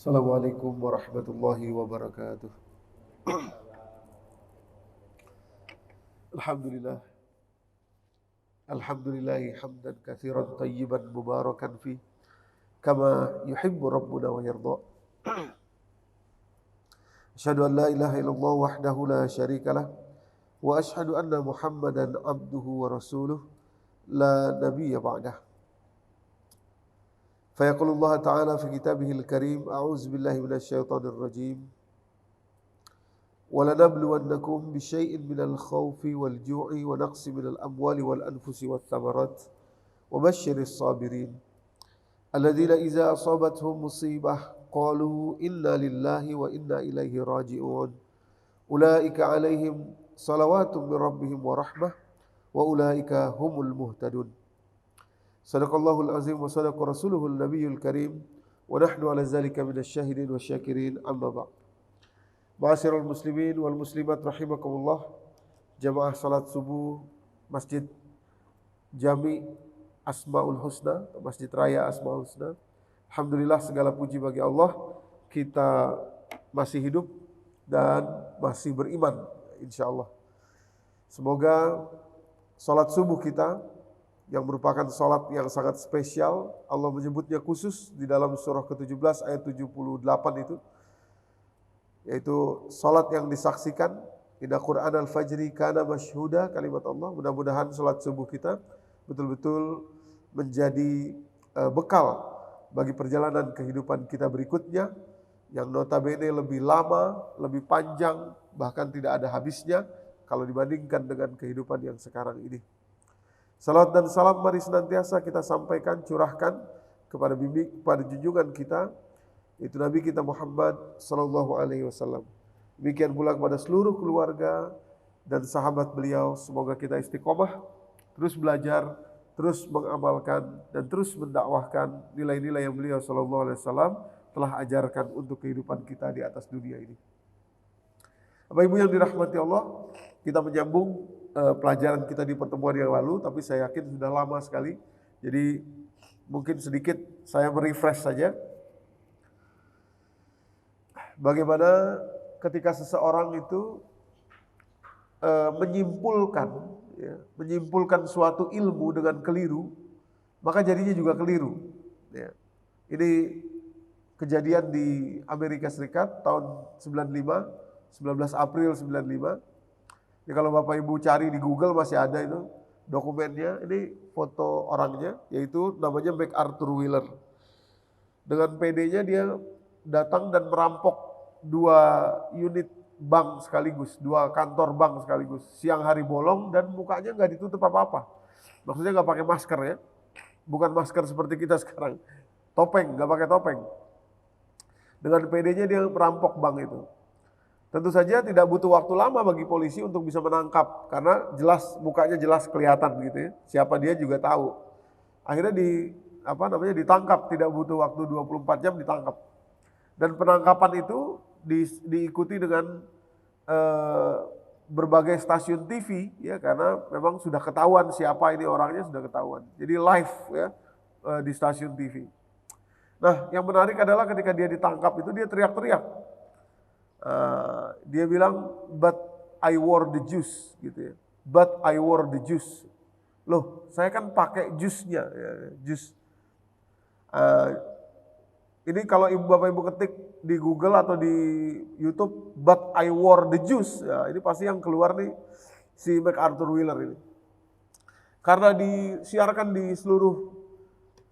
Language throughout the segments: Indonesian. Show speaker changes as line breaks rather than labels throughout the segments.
Assalamualaikum warahmatullahi wabarakatuh. Alhamdulillah. Alhamdulillahi hamdan katsiran tayyiban mubarakan fi kama yuhibbu rabbuna wa yarda. Asyhadu an la ilaha illallah wahdahu la syarikalah wa asyhadu anna Muhammadan abduhu wa rasuluh la nabiyya ba'dah. فيقول الله تعالى في كتابه الكريم أعوذ بالله من الشيطان الرجيم ولنبلونكم بشيء من الخوف والجوع ونقص من الأموال والأنفس والثمرات وبشر الصابرين الذين إذا أصابتهم مصيبة قالوا إنا لله وإنا إليه راجعون أولئك عليهم صلوات من ربهم ورحمة وأولئك هم المهتدون. Sadaqallahul azim wa sadaqa rasuluhul nabiyul karim wa nahnu ala zalika minasyahidin wasyakirin amma ba'd. Ma'asyiral muslimin wal muslimat rahimakumullah. Jamaah salat subuh Masjid Jami Asmaul Husna, Masjid Raya Asmaul Husna. Alhamdulillah, segala puji bagi Allah, kita masih hidup dan masih beriman insyaallah. Semoga salat subuh kita yang merupakan salat yang sangat spesial, Allah menyebutnya khusus di dalam surah ke-17 ayat 78 itu, yaitu salat yang disaksikan. Inna Qur'an al-fajri kana masyhuda, kalimat Allah. Mudah-mudahan salat subuh kita betul-betul menjadi bekal bagi perjalanan kehidupan kita berikutnya, yang notabene lebih lama, lebih panjang, bahkan tidak ada habisnya kalau dibandingkan dengan kehidupan yang sekarang ini. Salawat dan salam mari senantiasa kita sampaikan, curahkan kepada junjungan kita, itu Nabi kita Muhammad sallallahu alaihi wasallam. Demikian pula kepada seluruh keluarga dan sahabat beliau. Semoga kita istiqomah, terus belajar, terus mengamalkan dan terus mendakwahkan nilai-nilai yang beliau sallallahu alaihi wasallam telah ajarkan untuk kehidupan kita di atas dunia ini. Bapak Ibu yang dirahmati Allah, kita menyambung pelajaran kita di pertemuan yang lalu, tapi saya yakin sudah lama sekali. Jadi mungkin sedikit saya merefresh saja. Bagaimana ketika seseorang itu menyimpulkan suatu ilmu dengan keliru, maka jadinya juga keliru. Ya. Ini kejadian di Amerika Serikat tahun 19 April 95. Ya, kalau Bapak Ibu cari di Google masih ada itu dokumennya. Ini foto orangnya, yaitu namanya MacArthur Wheeler. Dengan PD-nya dia datang dan merampok 2 unit bank sekaligus, 2 kantor bank sekaligus. Siang hari bolong dan mukanya nggak ditutup apa-apa. Maksudnya nggak pakai masker ya, bukan masker seperti kita sekarang. Topeng, nggak pakai topeng. Dengan PD-nya dia merampok bank itu. Tentu saja tidak butuh waktu lama bagi polisi untuk bisa menangkap, karena jelas mukanya jelas kelihatan gitu ya. Siapa dia juga tahu. Akhirnya ditangkap, tidak butuh waktu 24 jam ditangkap. Dan penangkapan itu diikuti dengan berbagai stasiun TV ya, karena memang sudah ketahuan siapa ini orangnya, sudah ketahuan. Jadi live ya di stasiun TV. Nah, yang menarik adalah ketika dia ditangkap itu dia teriak-teriak. Dia bilang, but I wore the juice gitu ya. But I wore the juice. Loh, saya kan pakai jusnya, ya, jus. Ini kalau Bapak Ibu ketik di Google atau di YouTube, but I wore the juice, ya, ini pasti yang keluar nih si MacArthur Wheeler ini. Karena disiarkan di seluruh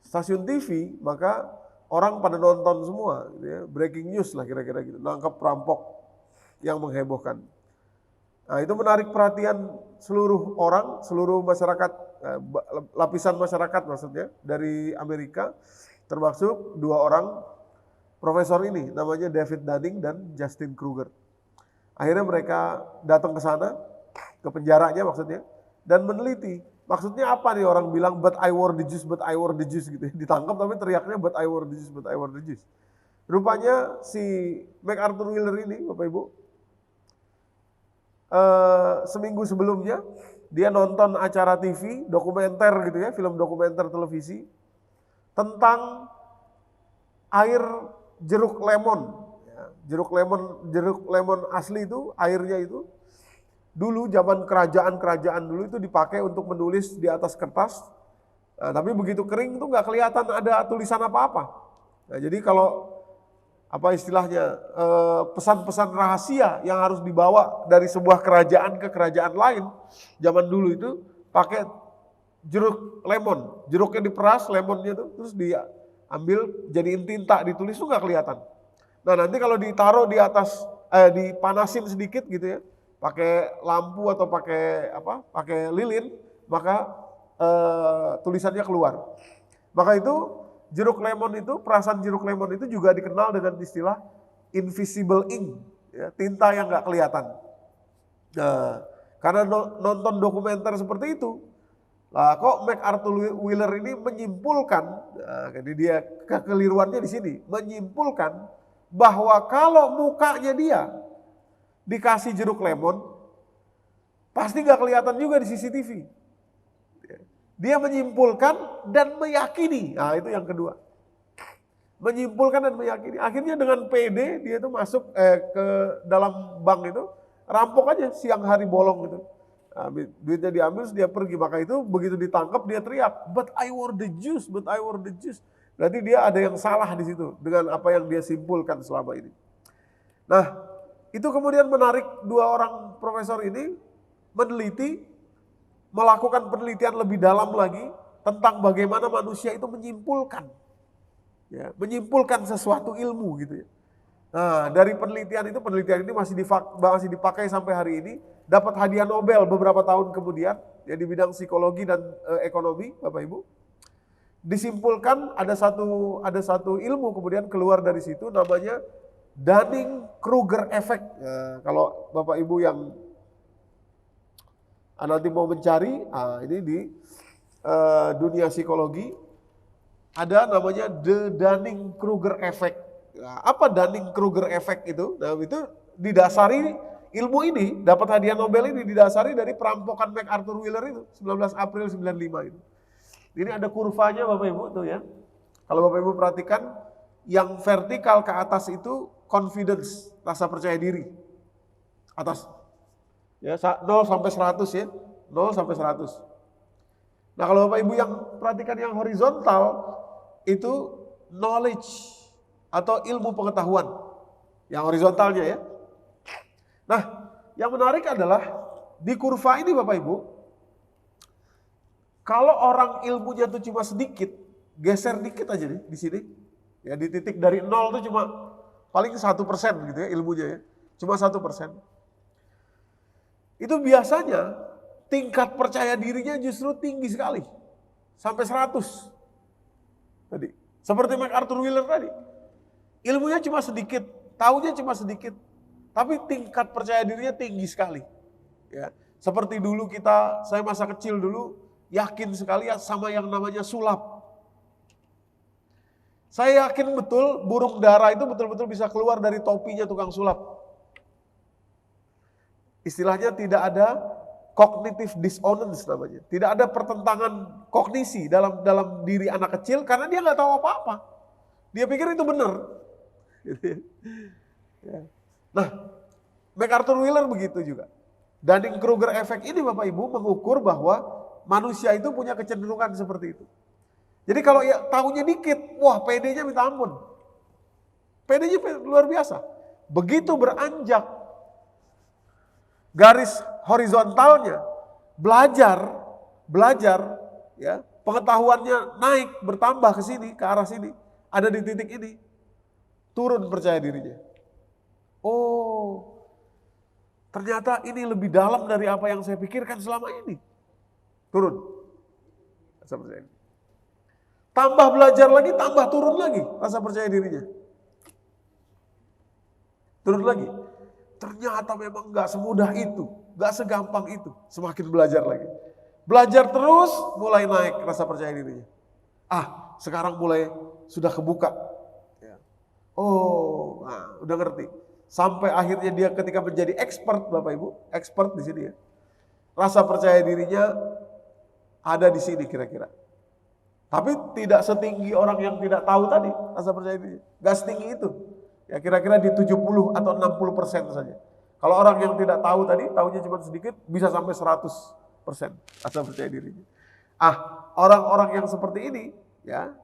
stasiun TV, maka orang pada nonton semua, gitu ya. Breaking news lah kira-kira gitu, nangkap perampok yang menghebohkan. Nah, itu menarik perhatian seluruh orang, seluruh masyarakat, lapisan masyarakat maksudnya, dari Amerika, termasuk 2 orang profesor ini, namanya David Dunning dan Justin Kruger. Akhirnya mereka datang ke sana, ke penjaranya maksudnya, dan meneliti. Maksudnya apa nih orang bilang, but I wore the juice, but I wore the juice gitu. Ditangkap tapi teriaknya, but I wore the juice, but I wore the juice. Rupanya si MacArthur Wheeler ini, Bapak Ibu, seminggu sebelumnya, dia nonton acara TV, dokumenter gitu ya, film dokumenter televisi, tentang air jeruk lemon. Ya, jeruk lemon asli itu, airnya itu, dulu zaman kerajaan-kerajaan dulu itu dipakai untuk menulis di atas kertas. Nah, tapi begitu kering itu nggak kelihatan ada tulisan apa-apa. Nah, jadi kalau apa istilahnya pesan-pesan rahasia yang harus dibawa dari sebuah kerajaan ke kerajaan lain, zaman dulu itu pakai jeruk lemon, jeruknya diperas, lemonnya itu terus diambil jadiin tinta, ditulis itu nggak kelihatan. Nah nanti kalau ditaruh di atas, dipanasin sedikit gitu ya, pakai lampu atau pakai lilin, maka tulisannya keluar. Maka itu jeruk lemon itu, perasan jeruk lemon itu juga dikenal dengan istilah invisible ink, ya, tinta yang nggak kelihatan. Nah, karena nonton dokumenter seperti itu, lah kok MacArthur Wheeler ini menyimpulkan, jadi dia kekeliruannya di sini, menyimpulkan bahwa kalau mukanya dia dikasih jeruk lemon, pasti nggak kelihatan juga di CCTV. Dia menyimpulkan dan meyakini. Nah itu yang kedua. Menyimpulkan dan meyakini. Akhirnya dengan PD dia itu masuk ke dalam bank itu. Rampok aja siang hari bolong gitu. Nah, duitnya diambil dia pergi. Maka itu begitu ditangkap dia teriak. But I wore the juice, but I wore the juice. Berarti dia ada yang salah di situ. Dengan apa yang dia simpulkan selama ini. Nah itu kemudian menarik dua orang profesor ini meneliti, melakukan penelitian lebih dalam lagi tentang bagaimana manusia itu menyimpulkan, ya, menyimpulkan sesuatu ilmu gitu ya. Nah dari penelitian ini masih dipakai sampai hari ini, dapat hadiah Nobel beberapa tahun kemudian, ya di bidang psikologi dan ekonomi, Bapak Ibu. Disimpulkan ada satu ilmu kemudian keluar dari situ namanya Dunning-Kruger effect. Nah, kalau Bapak Ibu yang nanti mau mencari, ini di dunia psikologi ada namanya the Dunning-Kruger effect. Nah, apa Dunning-Kruger effect itu? Nah, itu didasari ilmu ini, dapat hadiah Nobel ini didasari dari perampokan MacArthur Wheeler itu, 19 April 95 itu. Ini ada kurvanya Bapak Ibu tuh ya. Kalau Bapak Ibu perhatikan, yang vertikal ke atas itu confidence, rasa percaya diri. Atas. Ya, 0 sampai 100 ya, 0 sampai 100. Nah kalau Bapak Ibu yang perhatikan yang horizontal, itu knowledge atau ilmu pengetahuan. Yang horizontalnya ya. Nah yang menarik adalah di kurva ini Bapak Ibu, kalau orang ilmunya itu cuma sedikit, geser dikit aja nih di sini. Ya di titik dari 0 itu cuma paling 1% gitu ya ilmunya ya. Cuma 1%. Itu biasanya tingkat percaya dirinya justru tinggi sekali. Sampai 100. Tadi. Seperti MacArthur Wheeler tadi. Ilmunya cuma sedikit, taunya cuma sedikit. Tapi tingkat percaya dirinya tinggi sekali. Ya. Seperti dulu saya masa kecil dulu, yakin sekali sama yang namanya sulap. Saya yakin betul burung dara itu betul-betul bisa keluar dari topinya tukang sulap. Istilahnya tidak ada cognitive dissonance namanya. Tidak ada pertentangan kognisi dalam diri anak kecil karena dia nggak tahu apa-apa. Dia pikir itu benar. Nah, MacArthur Wheeler begitu juga. Dunning-Kruger effect ini Bapak Ibu mengukur bahwa manusia itu punya kecenderungan seperti itu. Jadi kalau ya tahunya dikit, wah PD-nya minta ampun. PD-nya luar biasa. Begitu beranjak garis horizontalnya, belajar, ya, pengetahuannya naik, bertambah ke sini, ke arah sini, ada di titik ini, turun percaya dirinya. Oh, ternyata ini lebih dalam dari apa yang saya pikirkan selama ini. Turun. Rasa percaya diri. Tambah belajar lagi, tambah turun lagi rasa percaya dirinya. Turun lagi. Ternyata memang gak semudah itu, gak segampang itu. Semakin belajar lagi. Belajar terus, mulai naik rasa percaya dirinya. Sekarang mulai sudah kebuka. Oh, udah ngerti. Sampai akhirnya dia ketika menjadi expert, Bapak Ibu, expert di sini ya. Rasa percaya dirinya ada di sini kira-kira. Tapi tidak setinggi orang yang tidak tahu tadi, rasa percaya diri. Gak setinggi itu. Ya kira-kira di 70 atau 60% saja. Kalau orang yang tidak tahu tadi, tahunya cuma sedikit, bisa sampai 100% rasa percaya dirinya. Orang-orang yang seperti ini, ya,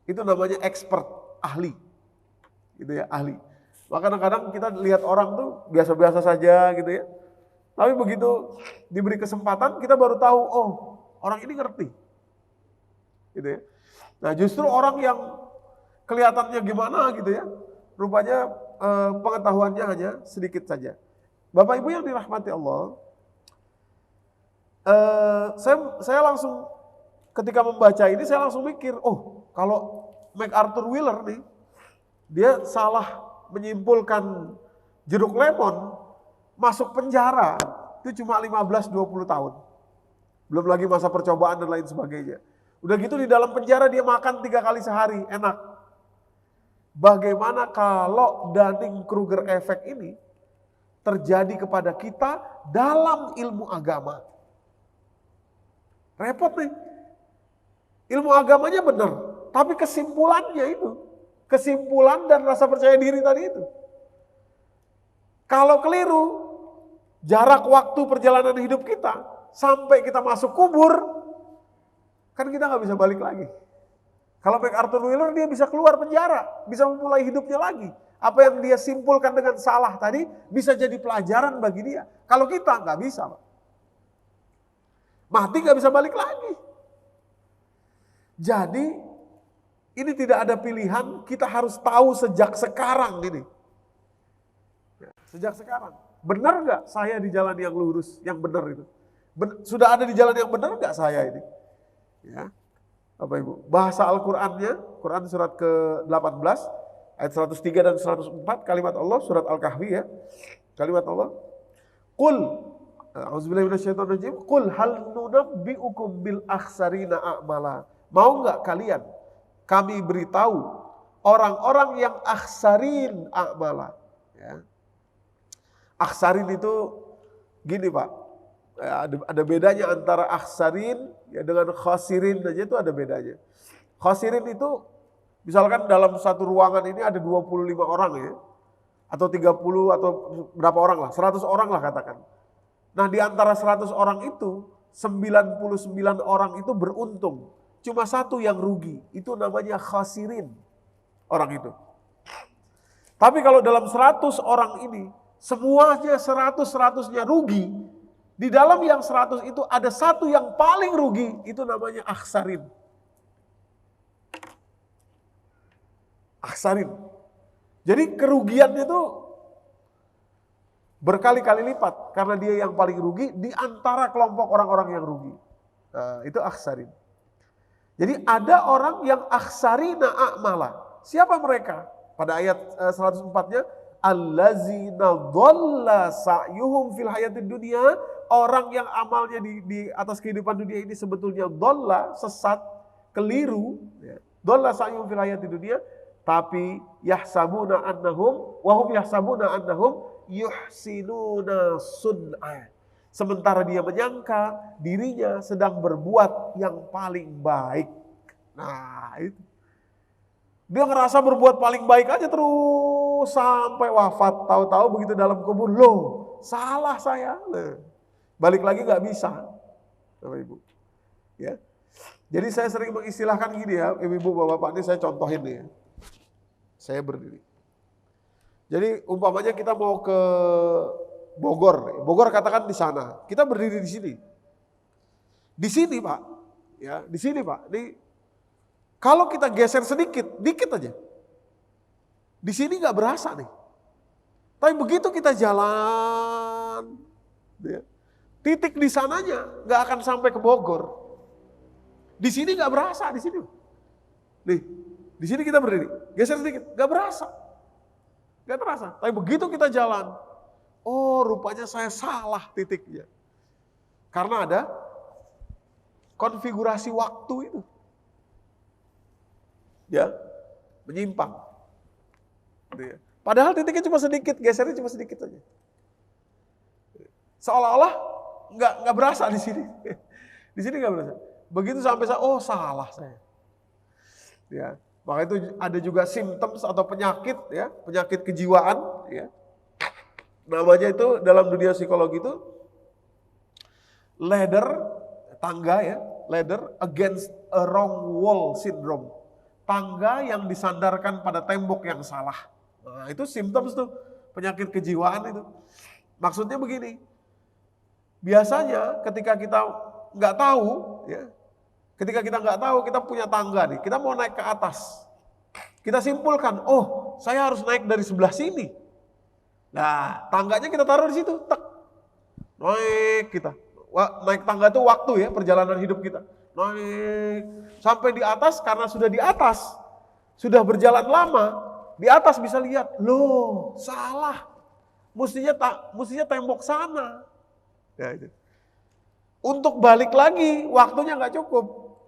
itu namanya expert, ahli. Gitu ya, ahli. Maka kadang-kadang kita lihat orang tuh biasa-biasa saja gitu ya. Tapi begitu diberi kesempatan, kita baru tahu, oh, orang ini ngerti. Gitu ya. Nah justru orang yang kelihatannya gimana gitu ya, rupanya pengetahuannya hanya sedikit saja. Bapak Ibu yang dirahmati Allah, saya langsung ketika membaca ini saya langsung mikir, oh kalau MacArthur Wheeler nih, dia salah menyimpulkan jeruk lemon masuk penjara itu cuma 15-20 tahun. Belum lagi masa percobaan dan lain sebagainya. Udah gitu di dalam penjara dia makan 3 kali sehari, enak. Bagaimana kalau Dunning-Kruger effect ini terjadi kepada kita dalam ilmu agama? Repot nih. Ilmu agamanya benar, tapi kesimpulannya itu, kesimpulan dan rasa percaya diri tadi itu. Kalau keliru, jarak waktu perjalanan hidup kita sampai kita masuk kubur, kan kita nggak bisa balik lagi. Kalau MacArthur Wheeler dia bisa keluar penjara, bisa memulai hidupnya lagi. Apa yang dia simpulkan dengan salah tadi bisa jadi pelajaran bagi dia. Kalau kita nggak bisa, Pak. Mati nggak bisa balik lagi. Jadi ini tidak ada pilihan, kita harus tahu sejak sekarang ini. Sejak sekarang, benar nggak saya di jalan yang lurus, yang benar itu? Sudah ada di jalan yang benar nggak saya ini? Ya, Bapak Ibu. Bahasa Al-Qur'annya, Quran surat ke-18 ayat 103 dan 104 kalimat Allah, surat Al-Kahfi ya. Kalimat Allah. Qul a'udzubillahi minasyaitonirrajim. Qul hal nunabbi'ukum bil akhsarina a'mala. Mau enggak kalian kami beritahu orang-orang yang akhsarin a'mala, ya. Akhsarin itu gini, Pak. Ada bedanya antara akhsarin ya dengan khasirin aja itu ada bedanya. Khasirin itu misalkan dalam satu ruangan ini ada 25 orang ya. Atau 30 atau berapa orang lah, 100 orang lah katakan. Nah di antara 100 orang itu 99 orang itu beruntung. Cuma satu yang rugi, itu namanya khasirin orang itu. Tapi kalau dalam 100 orang ini semuanya 100-100-nya rugi, di dalam yang 100 itu ada satu yang paling rugi, itu namanya akhsarin. Akhsarin. Jadi kerugiannya itu berkali-kali lipat karena dia yang paling rugi di antara kelompok orang-orang yang rugi. Nah, itu akhsarin. Jadi ada orang yang akhsarina a'mala. Siapa mereka? Pada ayat 104-nya, allazina dhalla sa'yuhum fil hayatid dunya, orang yang amalnya di atas kehidupan dunia ini sebetulnya dhalla, sesat, keliru, ya. Dhalla sa'yuhum fil hayatid dunya, tapi yahsabuna annahum wa hum yahsabuna annahum yuhsinuna sun'a. Sementara dia menyangka dirinya sedang berbuat yang paling baik. Nah itu. Dia ngerasa berbuat paling baik aja terus sampai wafat. Tahu-tahu begitu dalam kubur, loh salah saya. Nah, balik lagi gak bisa. Bapak Ibu. Ya. Jadi saya sering mengistilahkan gini ya, ibu-ibu, bapak-bapak, ini saya contohin nih ya. Saya berdiri. Jadi umpamanya kita mau ke Bogor katakan di sana. Kita berdiri di sini. Di sini, Pak. Ya, di sini, Pak. Kalau kita geser sedikit, dikit aja. Di sini nggak berasa nih. Tapi begitu kita jalan, ya, titik di sananya nggak akan sampai ke Bogor. Di sini nggak berasa, di sini. Nih, di sini kita berdiri, geser sedikit, nggak berasa. Nggak terasa. Tapi begitu kita jalan, oh rupanya saya salah titiknya. Karena ada konfigurasi waktu itu. Ya, menyimpang. Padahal titiknya cuma sedikit, gesernya cuma sedikit aja. Seolah-olah nggak berasa di sini. Di sini nggak berasa. Begitu sampai saya, oh salah saya. Ya, maka itu ada juga symptoms atau penyakit ya, penyakit kejiwaan ya. Namanya itu dalam dunia psikologi itu ladder, tangga ya, ladder against a wrong wall syndrome. Tangga yang disandarkan pada tembok yang salah. Nah, itu symptoms tuh, penyakit kejiwaan itu. Maksudnya begini, biasanya ketika kita nggak tahu, ya, ketika kita nggak tahu kita punya tangga nih, kita mau naik ke atas. Kita simpulkan, oh saya harus naik dari sebelah sini. Nah, tangganya kita taruh di situ, tek. Naik kita. Naik tangga itu waktu ya, perjalanan hidup kita. Naik sampai di atas, karena sudah di atas, sudah berjalan lama, di atas bisa lihat, loh salah. Mestinya tembok sana. Ya, itu. Untuk balik lagi, waktunya nggak cukup.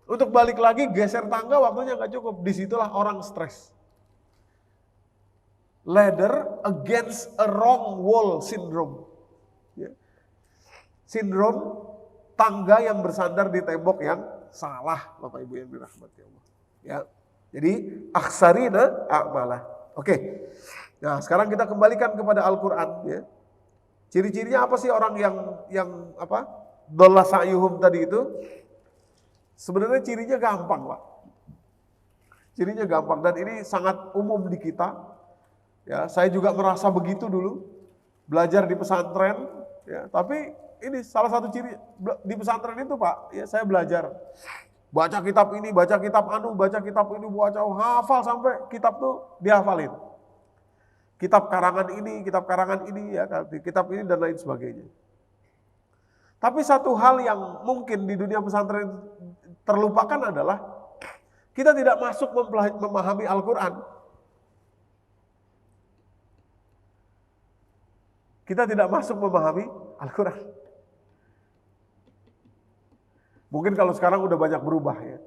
Untuk balik lagi, geser tangga, waktunya nggak cukup. Disitulah orang stres. Ladder against a wrong wall syndrome. Ya. Sindrom tangga yang bersandar di tembok yang salah, Bapak Ibu yang dirahmati Allah. Ya. Jadi aksarina a'malah. Oke. Nah, sekarang kita kembalikan kepada Al-Qur'an ya. Ciri-cirinya apa sih orang yang apa? Dhalla sa'yuhum tadi itu? Sebenarnya cirinya gampang, Pak. Cirinya gampang dan ini sangat umum di kita. Ya, saya juga merasa begitu dulu, belajar di pesantren, ya, tapi ini salah satu ciri di pesantren itu Pak, ya saya belajar baca kitab ini, baca kitab anu, baca kitab ini, baca hafal sampai kitab tuh dihafalin. Kitab karangan ini, ya, kitab ini dan lain sebagainya. Tapi satu hal yang mungkin di dunia pesantren terlupakan adalah kita tidak masuk memahami Al-Quran. Kita tidak masuk memahami Al-Quran. Mungkin kalau sekarang udah banyak berubah ya.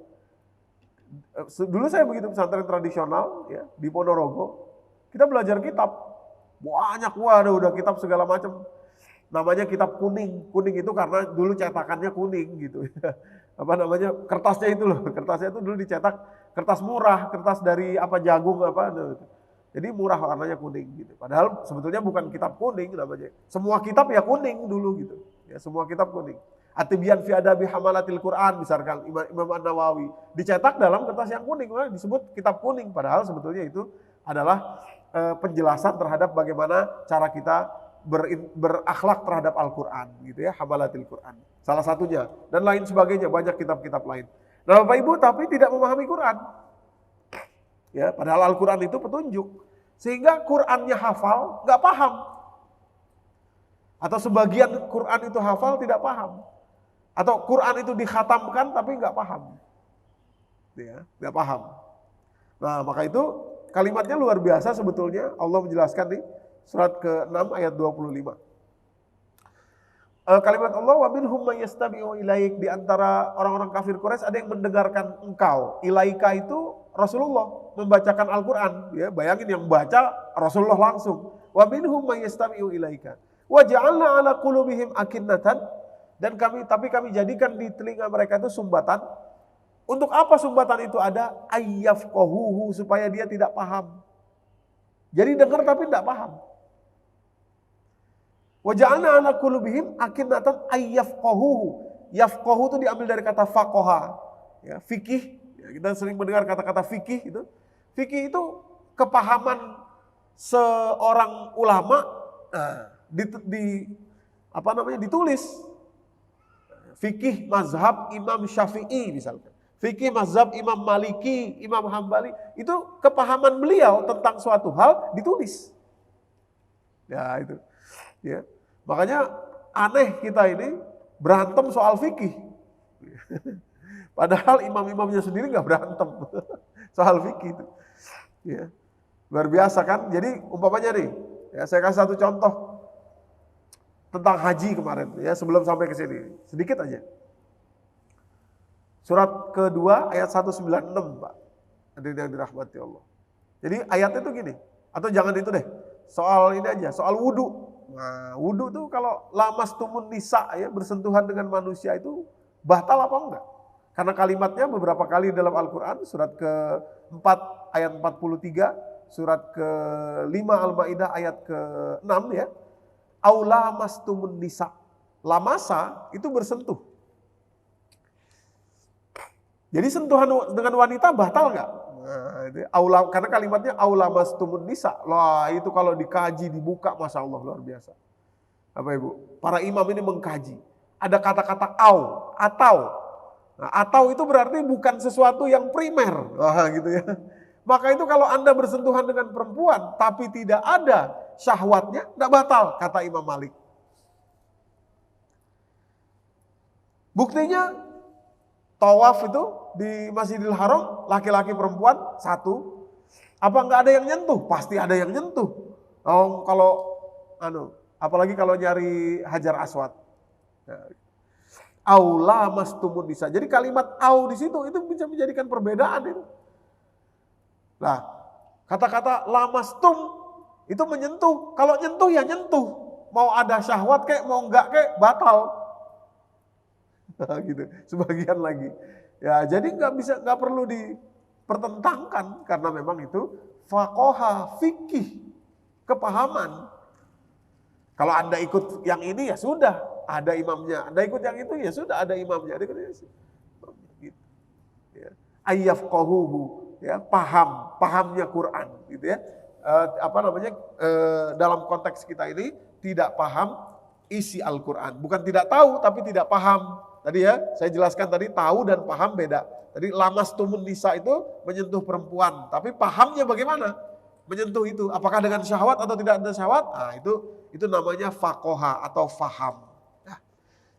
Dulu saya begitu pesantren tradisional ya di Ponorogo. Kita belajar kitab. Banyak, udah kitab segala macam. Namanya kitab kuning. Kuning itu karena dulu cetakannya kuning gitu. Apa namanya? Kertasnya itu loh. Kertasnya itu dulu dicetak kertas murah, kertas dari apa jagung apa. Jadi murah warnanya kuning gitu. Padahal sebetulnya bukan kitab kuning namanya. Semua kitab ya kuning dulu gitu. Ya semua kitab kuning. At-Tibyan fi adabi hamalatil Quran misalkan Imam An-Nawawi dicetak dalam kertas yang kuning, disebut kitab kuning. Padahal sebetulnya itu adalah penjelasan terhadap bagaimana cara kita berakhlak terhadap Al-Quran gitu ya, hamalatil Quran. Salah satunya dan lain sebagainya, banyak kitab-kitab lain. Nah, Bapak Ibu tapi tidak memahami Quran. Ya, padahal Al-Quran itu petunjuk. Sehingga Qurannya hafal, nggak paham. Atau sebagian Quran itu hafal, tidak paham. Atau Quran itu dikhatamkan, tapi nggak paham. Ya, nggak paham. Nah, maka itu kalimatnya luar biasa sebetulnya. Allah menjelaskan di surat ke-6 ayat 25. Kalimat Allah, wa minhum may yastami'u ilaik, di antara orang-orang kafir Quraisy ada yang mendengarkan engkau. Ilaika itu Rasulullah membacakan Al-Quran, ya, bayangin yang baca Rasulullah langsung. Wa minhum may yastami'u ilaika. Wa ja'alna 'ala qulubihim akinnatan, dan kami jadikan di telinga mereka itu sumbatan. Untuk apa sumbatan itu ada? Ayyafqahuhu, supaya dia tidak paham. Jadi dengar tapi tidak paham. Wa ja'alna 'ala qulubihim akinnatan ayyafqahuhu. Yafqahu itu diambil dari kata faqaha. Ya, fikih. Ya, kita sering mendengar kata-kata fikih itu. Fikih itu kepahaman seorang ulama ditulis. Fikih mazhab Imam Syafi'i misalkan. Fikih mazhab Imam Maliki, Imam Hambali, itu kepahaman beliau tentang suatu hal ditulis. Ya itu. Ya. Makanya aneh kita ini berantem soal fikih. Padahal imam-imamnya sendiri nggak berantem soal fikih itu. Ya. Luar biasa kan? Jadi umpamanya nih, ya saya kasih satu contoh tentang haji kemarin ya, sebelum sampai ke sini. Sedikit aja. Surat kedua ayat 196, Pak. Hadirin yang dirahmati Allah. Jadi ayatnya itu gini, atau jangan itu deh. Soal ini aja, soal wudu. Nah, wudu tuh kalau lamas tumun nisa ya, bersentuhan dengan manusia itu batal apa enggak? Karena kalimatnya beberapa kali dalam Al-Quran, surat ke-4 ayat 43, surat ke-5 Al-Maidah ayat ke-6 ya. Aula mastumun nisa. Lamasa itu bersentuh. Jadi sentuhan dengan wanita batal nggak? Nah, karena kalimatnya aula mastumun nisa. Lah itu kalau dikaji, dibuka, Masya Allah luar biasa. Apa Ibu? Para imam ini mengkaji. Ada kata-kata atau. Nah, atau itu berarti bukan sesuatu yang primer. Wah, gitu ya. Maka itu kalau Anda bersentuhan dengan perempuan tapi tidak ada syahwatnya, tidak batal, kata Imam Malik. Buktinya tawaf itu di Masjidil Haram, laki-laki perempuan satu. Apa nggak ada yang nyentuh? Pasti ada yang nyentuh. Oh, apalagi kalau nyari Hajar Aswad. Aula mastumun nisa. Jadi kalimat au di situ itu bisa menjadikan perbedaan itu. Nah, kata-kata lamastum itu menyentuh. Kalau nyentuh ya nyentuh. Mau ada syahwat kayak mau enggak kayak batal. Gitu. Sebagian lagi. Ya, jadi nggak perlu dipertentangkan karena memang itu faqaha, fikih, kepahaman. Kalau Anda ikut yang ini ya sudah. Ada imamnya, Anda ikut yang itu ya sudah ada imamnya, ada gitu. Ya. Ayyafqahuhu, ya, pahamnya Quran, gitu ya. Dalam konteks kita ini tidak paham isi Al-Quran, bukan tidak tahu tapi tidak paham. Tadi ya, saya jelaskan tadi tahu dan paham beda. Tadi lamastumun nisa itu menyentuh perempuan, tapi pahamnya bagaimana? Menyentuh itu, apakah dengan syahwat atau tidak ada syahwat? Nah, itu namanya faqaha atau faham.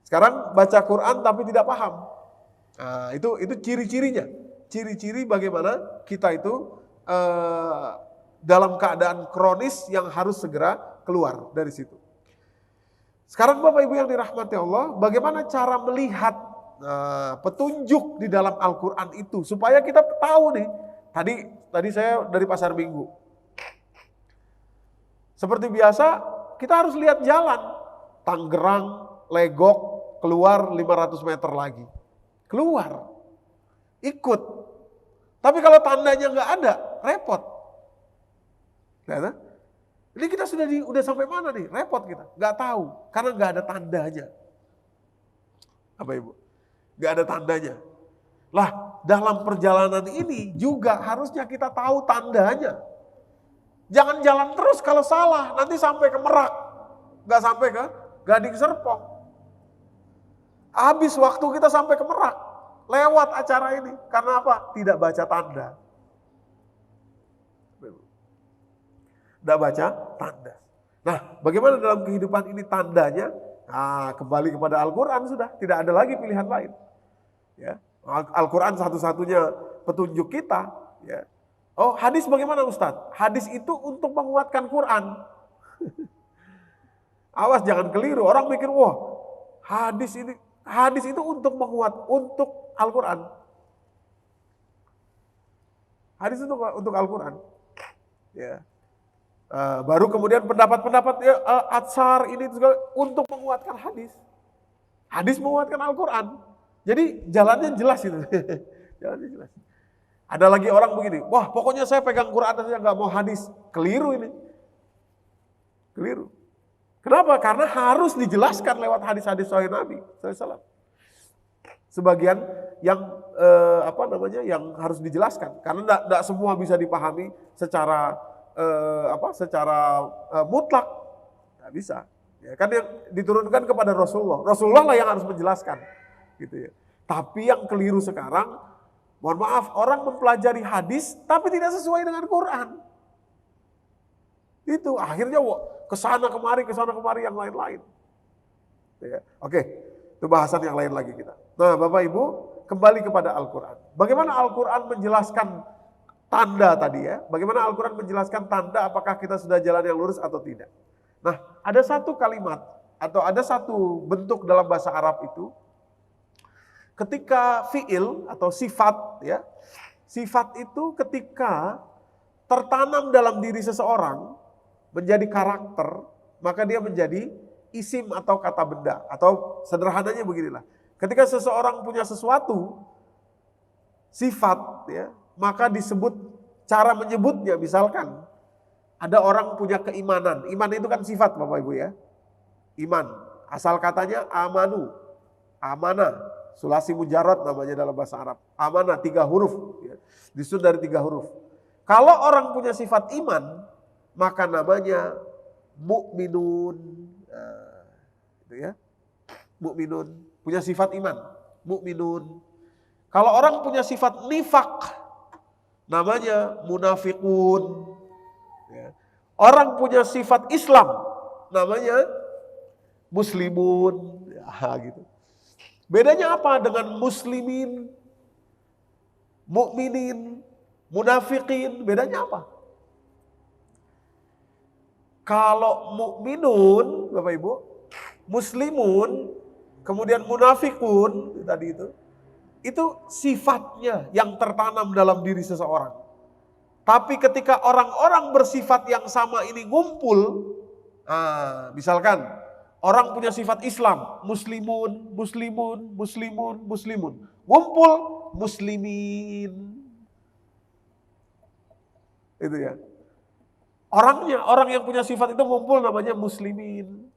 Sekarang baca Quran tapi tidak paham. Nah, itu ciri-cirinya. Ciri-ciri bagaimana kita itu dalam keadaan kronis yang harus segera keluar dari situ. Sekarang Bapak Ibu yang dirahmati Allah, bagaimana cara melihat petunjuk di dalam Al-Quran itu supaya kita tahu nih. Tadi saya dari Pasar Minggu. Seperti biasa, kita harus lihat jalan. Tangerang, Legok, keluar 500 meter lagi. Keluar. Ikut. Tapi kalau tandanya nggak ada, repot. Nah, ini kita udah sampai mana nih? Repot kita. Nggak tahu. Karena nggak ada tandanya. Apa Ibu? Nggak ada tandanya. Lah, dalam perjalanan ini juga harusnya kita tahu tandanya. Jangan jalan terus kalau salah. Nanti sampai ke Merak. Nggak sampai ke Gading Serpong. Habis waktu kita sampai ke Merak, lewat acara ini. Karena apa? Tidak baca tanda. Tidak baca tanda. Nah, bagaimana dalam kehidupan ini tandanya? Nah, kembali kepada Al-Quran sudah. Tidak ada lagi pilihan lain. Ya. Al-Quran satu-satunya petunjuk kita. Ya. Oh, hadis bagaimana Ustadz? Hadis itu untuk menguatkan Quran. Awas jangan keliru. Orang mikir, wah hadis itu untuk untuk Al-Quran. Hadis itu untuk Al-Quran. Ya. Baru kemudian pendapat-pendapat ya, atsar ini juga untuk menguatkan hadis. Hadis menguatkan Al-Quran. Jadi jalannya jelas itu. Jalannya jelas. Ada lagi orang begini, wah pokoknya saya pegang Quran saja nggak mau hadis. Keliru ini. Keliru. Kenapa? Karena harus dijelaskan lewat hadis-hadis sahih Nabi SAW. Sebagian yang yang harus dijelaskan, karena tidak semua bisa dipahami secara mutlak, nggak bisa. Ya, kan yang diturunkan kepada Rasulullah. Rasulullah lah yang harus menjelaskan, gitu ya. Tapi yang keliru sekarang, mohon maaf, orang mempelajari hadis tapi tidak sesuai dengan Quran. Itu akhirnya kesana kemari yang lain-lain. Ya, oke, itu bahasan yang lain lagi kita. Nah, Bapak Ibu, kembali kepada Al-Quran. Bagaimana Al-Quran menjelaskan tanda tadi ya? Bagaimana Al-Quran menjelaskan tanda apakah kita sudah jalan yang lurus atau tidak? Nah, ada satu kalimat atau ada satu bentuk dalam bahasa Arab itu ketika fi'il atau sifat ya. Sifat itu ketika tertanam dalam diri seseorang menjadi karakter, maka dia menjadi isim atau kata benda. Atau sederhananya beginilah. Ketika seseorang punya sesuatu, sifat, ya, maka disebut cara menyebutnya. Misalkan ada orang punya keimanan. Iman itu kan sifat, Bapak Ibu, ya. Iman. Asal katanya amanu, amanah. Sulasi mujarad namanya dalam bahasa Arab. Amanah 3 huruf, ya. Disusun dari 3 huruf. Kalau orang punya sifat iman, maka namanya mukminun. Nah, itu ya. Mukminun, punya sifat iman, mukminun. Kalau orang punya sifat nifak, namanya munafikun. Ya. Orang punya sifat Islam, namanya muslimun. Ya, gitu. Bedanya apa dengan muslimin, mukminin, munafikin? Bedanya apa? Kalau mukminun, Bapak Ibu, muslimun, kemudian munafikun tadi itu sifatnya yang tertanam dalam diri seseorang. Tapi ketika orang-orang bersifat yang sama ini ngumpul, misalkan orang punya sifat Islam, muslimun, muslimun, muslimun, muslimun, ngumpul muslimin. Itu ya. Orang yang punya sifat itu ngumpul namanya muslimin.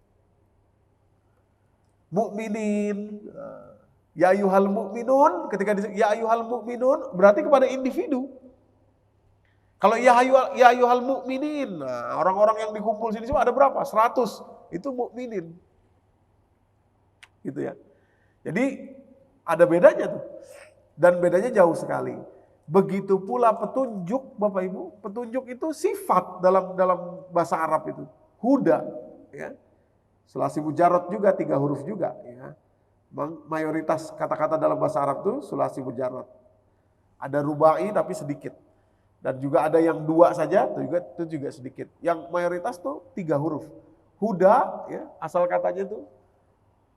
Mukminin, ya ayyuhal mu'minun, ketika ya ayyuhal mu'minun berarti kepada individu. Kalau ya ayyuhal mu'minin, orang-orang yang dikumpul sini ada berapa? 100, itu mukminin. Gitu ya. Jadi ada bedanya tuh. Dan bedanya jauh sekali. Begitu pula petunjuk, Bapak Ibu, petunjuk itu sifat dalam bahasa Arab itu. Huda, ya. Sulasi mujarad juga 3 huruf juga, ya. Mayoritas kata-kata dalam bahasa Arab itu sulasi mujarad. Ada rubai tapi sedikit. Dan juga ada yang 2 saja, itu juga sedikit. Yang mayoritas tuh 3 huruf. Huda, ya, asal katanya itu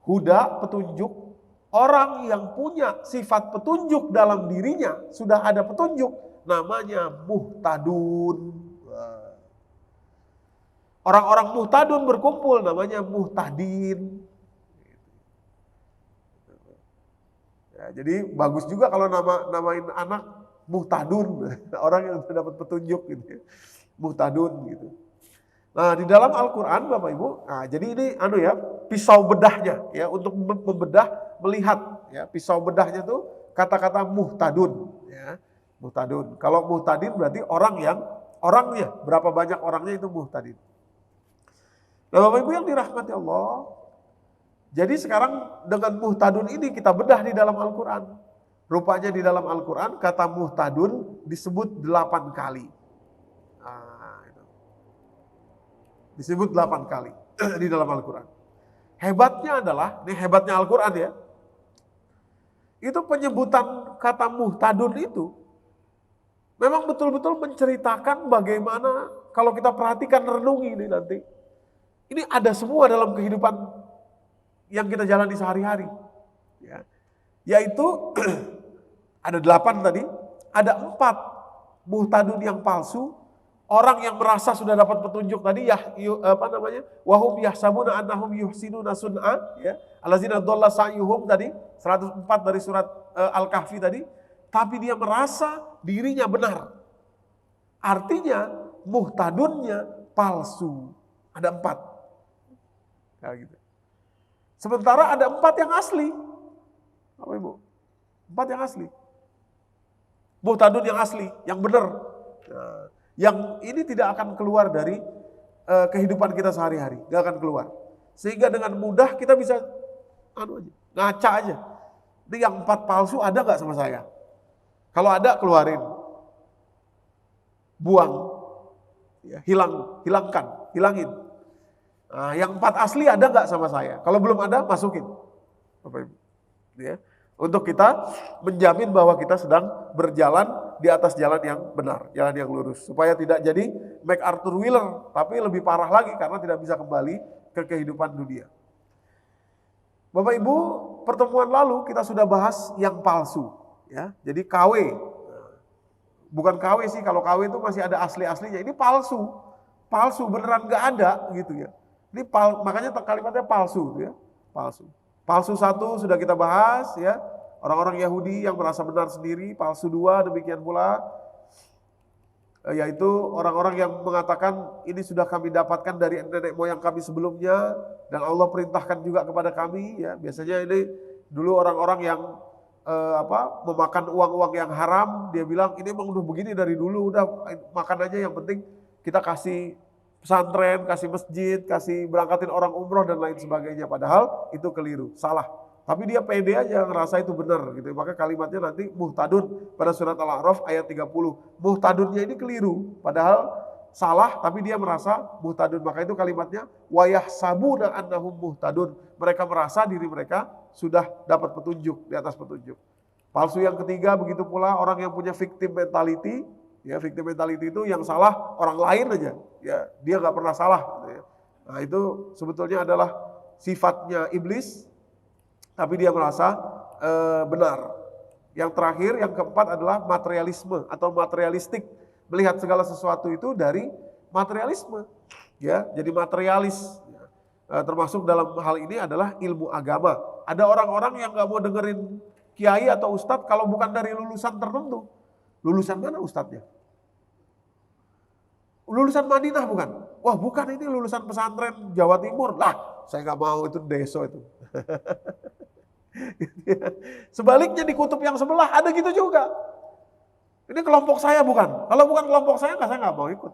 huda, petunjuk. Orang yang punya sifat petunjuk dalam dirinya, sudah ada petunjuk, namanya muhtadun. Orang-orang muhtadun berkumpul namanya muhtadin. Ya, jadi bagus juga kalau namain anak muhtadun, orang yang dapat petunjuk gitu ya. Muhtadun gitu. Nah, di dalam Al-Qur'an Bapak Ibu, jadi ini pisau bedahnya ya, untuk membedah, melihat ya, pisau bedahnya tuh kata-kata muhtadun ya. Muhtadun. Kalau muhtadin berarti orangnya, berapa banyak orangnya itu muhtadin. Nah, Bapak Ibu yang dirahmati Allah, jadi sekarang dengan muhtadun ini kita bedah di dalam Al-Quran. Rupanya di dalam Al-Quran kata muhtadun disebut 8 kali. Disebut 8 kali di dalam Al-Quran. Hebatnya adalah, ini hebatnya Al-Quran ya, itu penyebutan kata muhtadun itu memang betul-betul menceritakan bagaimana, kalau kita perhatikan, renungi ini nanti. Ini ada semua dalam kehidupan yang kita jalani sehari-hari. Ya. Yaitu ada 8 tadi, ada 4 muhtadun yang palsu, orang yang merasa sudah dapat petunjuk tadi, wahum yahsabuna annahum yuhsinuna sun'a, ya. Allazina dhalla sa'yuhum tadi, 104 dari surat Al-Kahfi tadi, tapi dia merasa dirinya benar. Artinya muhtadunnya palsu. Ada 4. Gitu. Sementara ada 4 yang asli. Apa Ibu? 4 yang asli. Muhtadun yang asli, yang benar. Nah, yang ini tidak akan keluar dari kehidupan kita sehari-hari, gak akan keluar. Sehingga dengan mudah kita bisa ngaca aja. Ini yang 4 palsu ada gak sama saya? Kalau ada, keluarin. Buang. Ya, hilangin. Nah, yang 4 asli ada nggak sama saya? Kalau belum ada, masukin. Bapak Ibu. Ya. Untuk kita menjamin bahwa kita sedang berjalan di atas jalan yang benar, jalan yang lurus. Supaya tidak jadi MacArthur Wheeler, tapi lebih parah lagi karena tidak bisa kembali ke kehidupan dunia. Bapak Ibu, pertemuan lalu kita sudah bahas yang palsu. Ya. Jadi KW. Bukan KW sih, kalau KW itu masih ada asli-aslinya. Ini palsu. Palsu, beneran nggak ada gitu ya. Ini makanya kalimatnya palsu, ya, palsu. Palsu 1 sudah kita bahas, ya. Orang-orang Yahudi yang merasa benar sendiri, palsu dua, demikian pula yaitu orang-orang yang mengatakan ini sudah kami dapatkan dari nenek moyang kami sebelumnya dan Allah perintahkan juga kepada kami. Ya, biasanya ini dulu orang-orang yang memakan uang-uang yang haram, dia bilang ini emang udah begini dari dulu, udah makan aja, yang penting kita kasih pesantren, kasih masjid, kasih berangkatin orang umroh dan lain sebagainya. Padahal itu keliru, salah. Tapi dia pede aja ngerasa itu benar gitu. Maka kalimatnya nanti muhtadun pada surat Al-A'raf ayat 30. Muhtadunnya ini keliru, padahal salah, tapi dia merasa muhtadun. Maka itu kalimatnya wa yahsabuna annahum muhtadun. Mereka merasa diri mereka sudah dapat petunjuk, di atas petunjuk. Palsu yang ketiga begitu pula orang yang punya victim mentality. Ya, victim mentality itu yang salah orang lain aja. Ya, dia nggak pernah salah. Gitu ya. Nah, itu sebetulnya adalah sifatnya iblis, tapi dia merasa benar. Yang terakhir, yang keempat adalah materialisme atau materialistik. Melihat segala sesuatu itu dari materialisme. Ya, jadi materialis. Termasuk dalam hal ini adalah ilmu agama. Ada orang-orang yang nggak mau dengerin kiai atau ustadz kalau bukan dari lulusan tertentu. Lulusan mana ustadznya? Lulusan Madinah bukan? Wah bukan, ini lulusan pesantren Jawa Timur. Lah saya nggak mau, itu deso itu. Sebaliknya di kutub yang sebelah ada gitu juga. Ini kelompok saya bukan. Kalau bukan kelompok saya nggak mau ikut.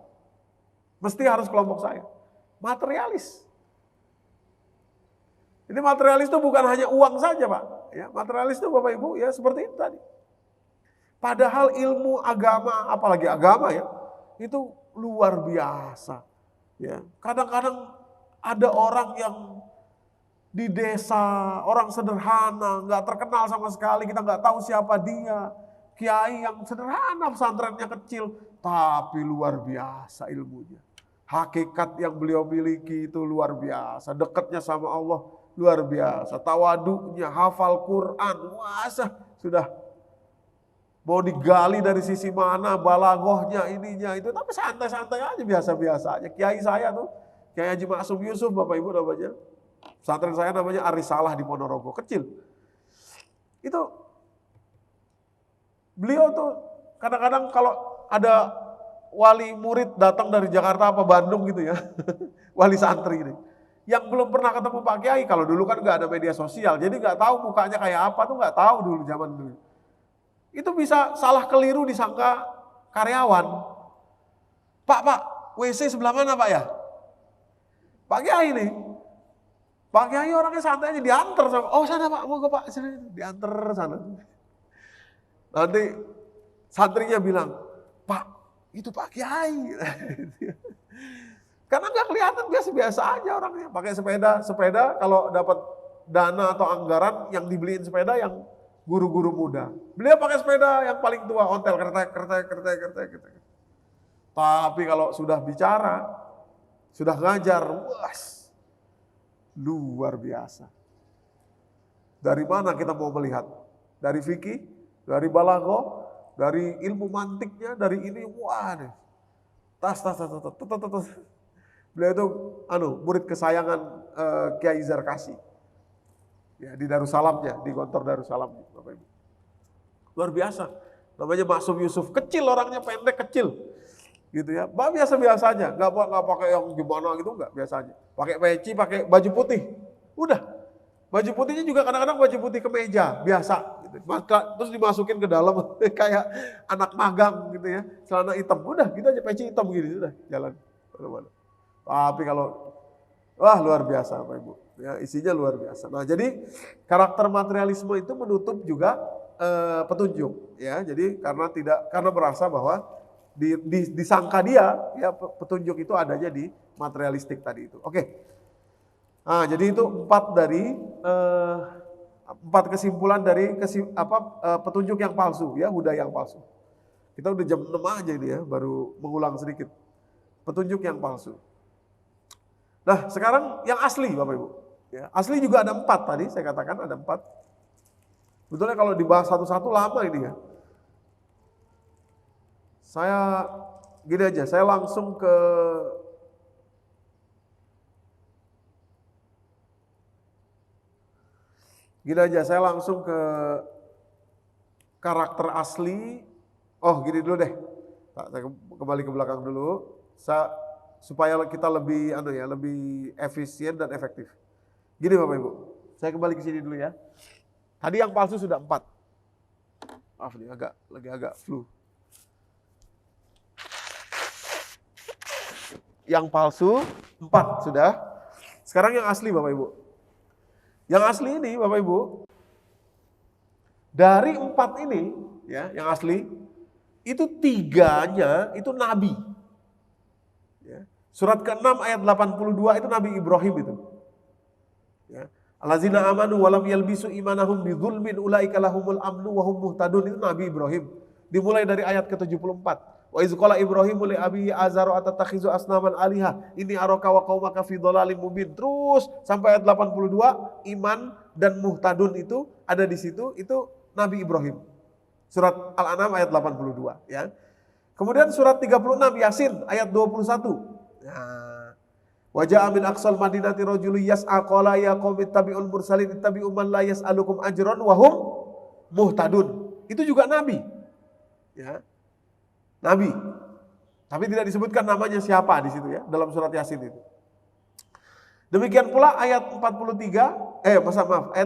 Mesti harus kelompok saya. Materialis. Ini materialis itu bukan hanya uang saja Pak. Ya, materialis itu Bapak Ibu ya seperti itu tadi. Padahal ilmu agama, apalagi agama ya, itu luar biasa. Ya, kadang-kadang ada orang yang di desa, orang sederhana, nggak terkenal sama sekali, kita nggak tahu siapa dia. Kiai yang sederhana, pesantrennya kecil, tapi luar biasa ilmunya. Hakikat yang beliau miliki itu luar biasa, dekatnya sama Allah luar biasa, tawaduknya, hafal Quran, wah sudah mau digali dari sisi mana, balaghahnya, ininya itu, tapi santai-santai aja, biasa-biasa aja. Kiai saya tuh, Kiai Haji Maksum Yusuf, Bapak Ibu namanya, pesantren saya namanya Arisalah di Ponorogo, kecil. Itu beliau tuh kadang-kadang kalau ada wali murid datang dari Jakarta apa Bandung gitu ya, wali santri ini, yang belum pernah ketemu Pak Kiai, kalau dulu kan nggak ada media sosial, jadi nggak tahu mukanya kayak apa tuh, nggak tahu dulu zaman dulu. Itu bisa salah keliru disangka karyawan. Pak, WC sebelah mana Pak ya? Pak Kiai nih. Pak Kiai orangnya santai aja, diantar sama, oh sana Pak, mau ke Pak, sini, diantar sana. Nanti santrinya bilang, Pak, itu Pak Kiai. Karena nggak kelihatan, biasa-biasa aja orangnya. Pakai sepeda kalau dapat dana atau anggaran yang dibeliin sepeda yang guru-guru muda. Beliau pakai sepeda yang paling tua, ontel, kertek. Tapi kalau sudah bicara, sudah ngajar, wah, luar biasa. Dari mana kita mau melihat? Dari fikih, dari balaghah, dari ilmu mantiknya, dari ini, wah nih. Tas. Beliau itu murid kesayangan Kiai Zarkasi. Ya, di Darussalamnya, di kantor Darussalam, Bapak Ibu. Luar biasa. Namanya Maksum Yusuf, kecil orangnya, pendek, kecil. Gitu ya. Biasa-biasa aja, enggak pakai yang gimana gitu, enggak, biasa aja. Pakai peci, pakai baju putih. Udah. Baju putihnya juga kadang-kadang baju putih kemeja, biasa gitu. Terus dimasukin ke dalam kayak anak magang gitu ya. Celana hitam, udah gitu aja, peci hitam gitu, udah jalan mana-mana. Tapi kalau luar biasa Bapak Ibu. Ya, isinya luar biasa. Nah, jadi karakter materialisme itu menutup juga petunjuk, ya. Jadi karena merasa bahwa disangka dia, ya petunjuk itu adanya di materialistik tadi itu. Oke. Nah, jadi itu 4 kesimpulan dari petunjuk yang palsu, ya, huda yang palsu. Kita udah jam 6 aja ini ya, baru mengulang sedikit. Petunjuk yang palsu. Nah, sekarang yang asli Bapak Ibu. Ya, asli juga ada 4 tadi, saya katakan ada 4. Betulnya kalau dibahas satu-satu lama ini ya. Saya gini aja, saya langsung ke karakter asli. Oh, gini dulu deh. Saya kembali ke belakang dulu. Supaya kita lebih lebih efisien dan efektif. Gini Bapak Ibu. Saya kembali ke sini dulu ya. Tadi yang palsu sudah 4. Maaf nih, agak flu. Yang palsu 4 sudah. Sekarang yang asli Bapak Ibu. Yang asli ini Bapak Ibu, dari 4 ini ya, yang asli itu 3-nya itu nabi. Ya. Surat ke-6 ayat 82 itu Nabi Ibrahim itu. Ya. Allazina amanu walam yalbisu imanahum bidzulmin ulaika lahumul amnu wa hum muhtadun, itu Nabi Ibrahim. Dimulai dari ayat ke-74. Wa iz qala Ibrahimu li abihi azara atattakhizu asnaman aliha inni araka wa qaumaka fi dhalalim mubin. Terus sampai ayat 82, iman dan muhtadun itu ada di situ, itu Nabi Ibrahim. Surat Al-An'am ayat 82 ya. Kemudian surat 36 Yasin ayat 21. Nah, wa ja'a min aqsal madinati rajulun yas'a qala ya qaumi ittabi'ul mursalin ittabi'u man la yas'alukum ajran wa hum muhtadun. Itu juga nabi. Ya. Nabi. Tapi tidak disebutkan namanya siapa di situ ya, dalam surat Yasin itu. Demikian pula ayat 43, ayat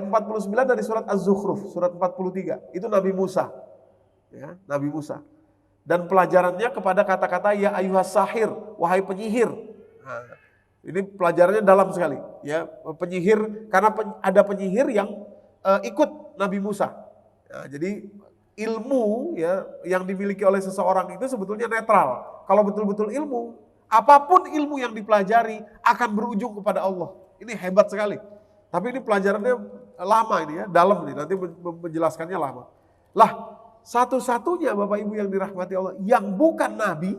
49 dari surat Az-Zukhruf, surat 43. Itu Nabi Musa. Ya, Nabi Musa. Dan pelajarannya kepada kata-kata ya ayyuhas sahir, wahai penyihir. Nah, ini pelajarannya dalam sekali, ya, penyihir, karena ada penyihir yang ikut Nabi Musa. Nah, jadi ilmu ya yang dimiliki oleh seseorang itu sebetulnya netral. Kalau betul-betul ilmu, apapun ilmu yang dipelajari akan berujung kepada Allah. Ini hebat sekali. Tapi ini pelajarannya lama ini ya, dalam nih, nanti menjelaskannya lama. Lah, satu-satunya Bapak Ibu yang dirahmati Allah yang bukan nabi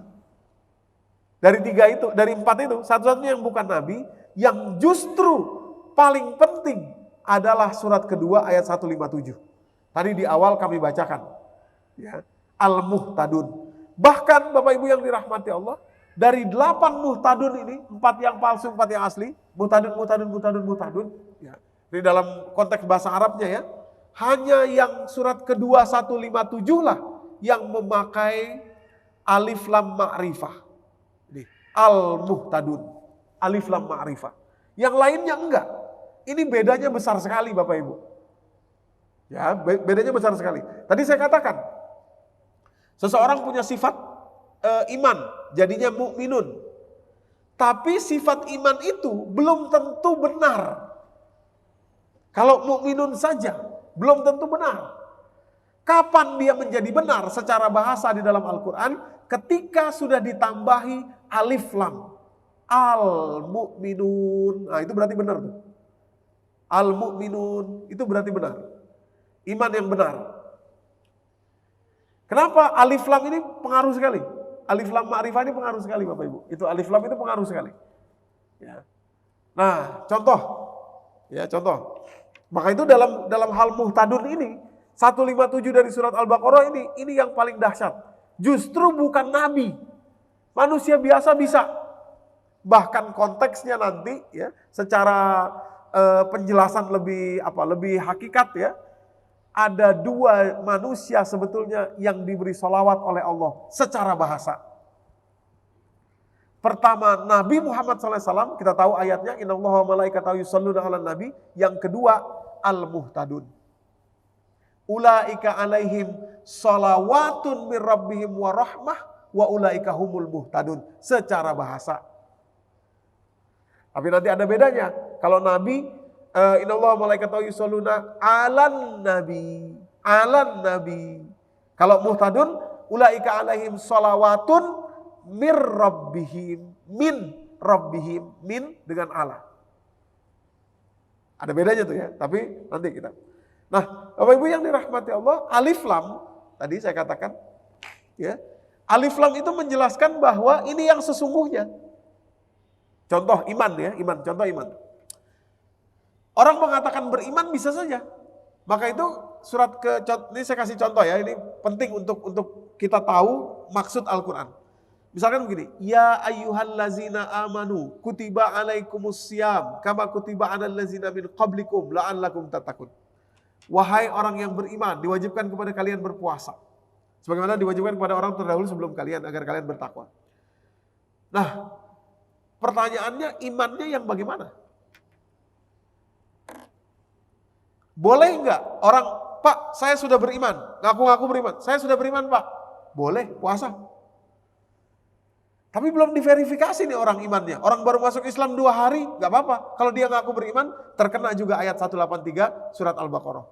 dari 3 itu, dari 4 itu, satu-satunya yang bukan nabi yang justru paling penting adalah surat kedua ayat 157. Tadi di awal kami bacakan, ya, Al-Muhtadun. Bahkan Bapak Ibu yang dirahmati Allah, dari 8 muhtadun ini, 4 yang palsu, 4 yang asli, muhtadun. Ya. Ini dalam konteks bahasa Arabnya ya, hanya yang surat kedua 157 lah yang memakai alif lam ma'rifah. Al-Muhtadun, alif lam ma'rifah. Yang lainnya enggak. Ini bedanya besar sekali Bapak Ibu. Ya, bedanya besar sekali. Tadi saya katakan, seseorang punya sifat iman, jadinya mukminun. Tapi sifat iman itu belum tentu benar. Kalau mukminun saja, belum tentu benar. Kapan dia menjadi benar secara bahasa di dalam Al-Quran? Ketika sudah ditambahi alif lam. Al-mu'minun. Nah, itu berarti benar tuh. Al-mu'minun, itu berarti benar. Iman yang benar. Kenapa alif lam ini pengaruh sekali? Alif lam ma'rifah ini pengaruh sekali Bapak Ibu. Itu alif lam itu pengaruh sekali. Ya. Nah, contoh. Ya, contoh. Maka itu dalam hal muhtadun ini, 157 dari surat Al-Baqarah ini yang paling dahsyat. Justru bukan nabi. Manusia biasa bisa. Bahkan konteksnya nanti ya, secara penjelasan lebih hakikat ya. Ada 2 manusia sebetulnya yang diberi sholawat oleh Allah secara bahasa. Pertama Nabi Muhammad SAW, kita tahu ayatnya innallaha wa malaikatahu yusholluna 'alan nabi. Yang kedua al-muhtadun. Ulaika alaihim sholawatun mir rabbihim wa rahmah wa ulaika humul muhtadun, secara bahasa. Tapi nanti ada bedanya. Kalau nabi innallaha wa malaikatahu yusholluna 'alan nabi. Kalau muhtadun ulaika alaihim sholawatun mir rabbihim, min dengan Allah. Ada bedanya tuh ya, tapi nanti kita. Nah, Bapak Ibu yang dirahmati Allah, alif lam tadi saya katakan ya. Alif lam itu menjelaskan bahwa ini yang sesungguhnya. Contoh iman ya, contoh iman. Orang mengatakan beriman bisa saja. Maka itu ini saya kasih contoh ya, ini penting untuk kita tahu maksud Al-Qur'an. Misalkan begini, ya ayyuhallazina amanu kutiba alaikumus syiyam kama kutiba alal ladzina min qablikum la'allakum tattaqun. Wahai orang yang beriman, diwajibkan kepada kalian berpuasa. Sebagaimana diwajibkan kepada orang terdahulu sebelum kalian, agar kalian bertakwa. Nah, pertanyaannya imannya yang bagaimana? Boleh enggak orang, Pak, saya sudah beriman, ngaku-ngaku beriman, saya sudah beriman Pak, boleh puasa. Tapi belum diverifikasi nih orang imannya. Orang baru masuk Islam 2 hari, gak apa-apa. Kalau dia ngaku beriman, terkena juga ayat 183 surat Al-Baqarah.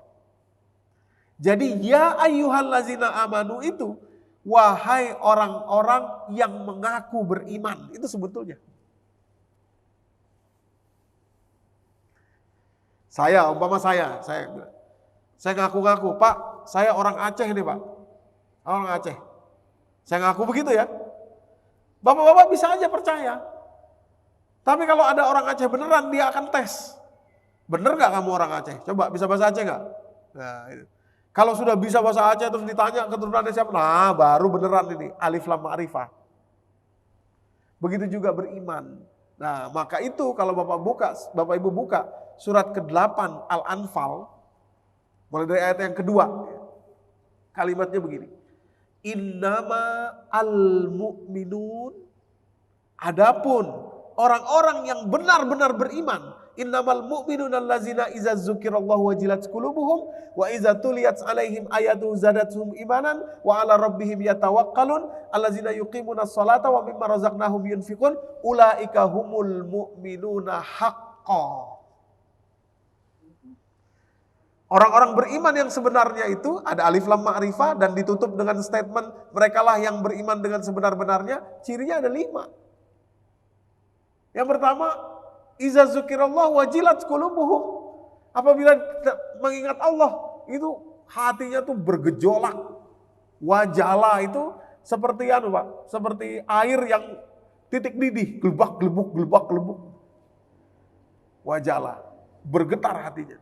Jadi ya ayyuhallazina amanu itu, wahai orang-orang yang mengaku beriman. Itu sebetulnya. Umpama saya ngaku-ngaku, Pak, saya orang Aceh nih Pak. Orang Aceh. Saya ngaku begitu ya. Bapak-bapak bisa aja percaya. Tapi kalau ada orang Aceh beneran, dia akan tes. Bener gak kamu orang Aceh? Coba, bisa bahasa Aceh gak? Nah, itu. Kalau sudah bisa bahasa Aceh terus ditanya keturunannya siapa? Nah, baru beneran ini, alif lam ma'rifah. Begitu juga beriman. Nah, maka itu kalau Bapak Ibu buka surat ke-8 Al-Anfal, mulai dari ayat yang kedua, kalimatnya begini. Innama al-mu'minun, adapun orang-orang yang benar-benar beriman, innamal mu'minuna allazina iza dzukirallahu wajilat qulubuhum wa iza tuliyat alaihim ayatu zadatuhum imanan wa ala rabbihim yatawakkalun allazina yuqimunas salata wa mimma razaqnahum yunfiqun ulaika humul mu'minuna haqqan. Orang-orang beriman yang sebenarnya itu ada alif lam ma'rifah dan ditutup dengan statement merekalah yang beriman dengan sebenar-benarnya. Cirinya ada 5. Yang pertama, iza dzukirallah wajilat qulubuhum. Apabila mengingat Allah, itu hatinya tuh bergejolak. Wajala itu seperti Pak, seperti air yang titik didih, gelebak gelebuk. Wajala, bergetar hatinya.